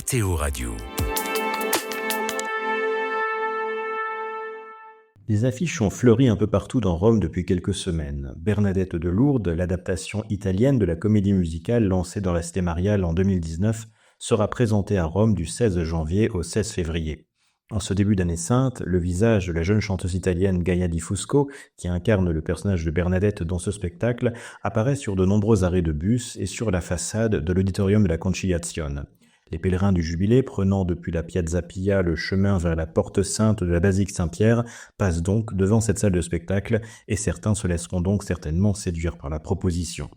KTO Radio. Les affiches ont fleuri un peu partout dans Rome depuis quelques semaines. Bernadette de Lourdes, l'adaptation italienne de la comédie musicale lancée dans la Cité Mariale en 2019, sera présentée à Rome du 16 janvier au 16 février. En ce début d'année sainte, le visage de la jeune chanteuse italienne Gaia Di Fusco, qui incarne le personnage de Bernadette dans ce spectacle, apparaît sur de nombreux arrêts de bus et sur la façade de l'Auditorium de la Conciliazione. Les pèlerins du Jubilé, prenant depuis la Piazza Pia le chemin vers la porte sainte de la basilique Saint-Pierre, passent donc devant cette salle de spectacle et certains se laisseront donc certainement séduire par la proposition.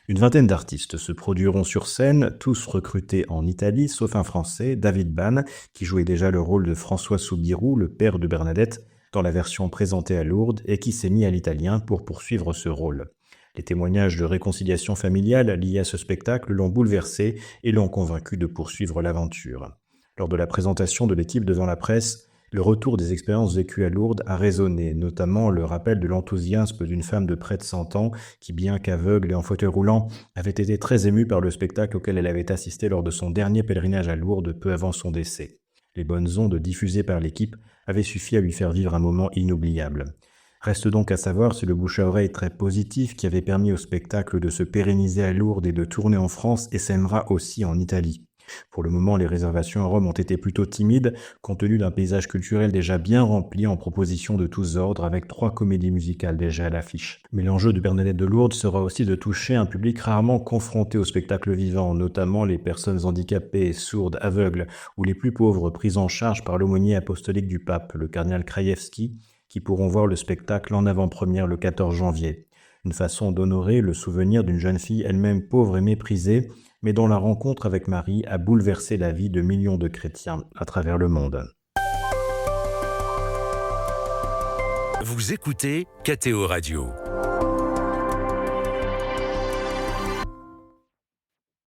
Une vingtaine d'artistes se produiront sur scène, tous recrutés en Italie, sauf un Français, David Ban, qui jouait déjà le rôle de François Soubirous, le père de Bernadette, dans la version présentée à Lourdes et qui s'est mis à l'italien pour poursuivre ce rôle. Les témoignages de réconciliation familiale liés à ce spectacle l'ont bouleversé et l'ont convaincu de poursuivre l'aventure. Lors de la présentation de l'équipe devant la presse, le retour des expériences vécues à Lourdes a résonné, notamment le rappel de l'enthousiasme d'une femme de près de 100 ans qui, bien qu'aveugle et en fauteuil roulant, avait été très émue par le spectacle auquel elle avait assisté lors de son dernier pèlerinage à Lourdes peu avant son décès. Les bonnes ondes diffusées par l'équipe avaient suffi à lui faire vivre un moment inoubliable. Reste donc à savoir si le bouche à oreille très positif qui avait permis au spectacle de se pérenniser à Lourdes et de tourner en France essaimera aussi en Italie. Pour le moment, les réservations à Rome ont été plutôt timides, compte tenu d'un paysage culturel déjà bien rempli en propositions de tous ordres, avec 3 comédies musicales déjà à l'affiche. Mais l'enjeu de Bernadette de Lourdes sera aussi de toucher un public rarement confronté au spectacle vivant, notamment les personnes handicapées, sourdes, aveugles, ou les plus pauvres prises en charge par l'aumônier apostolique du pape, le cardinal Krajewski, qui pourront voir le spectacle en avant-première le 14 janvier. Une façon d'honorer le souvenir d'une jeune fille elle-même pauvre et méprisée, mais dont la rencontre avec Marie a bouleversé la vie de millions de chrétiens à travers le monde. Vous écoutez KTO Radio.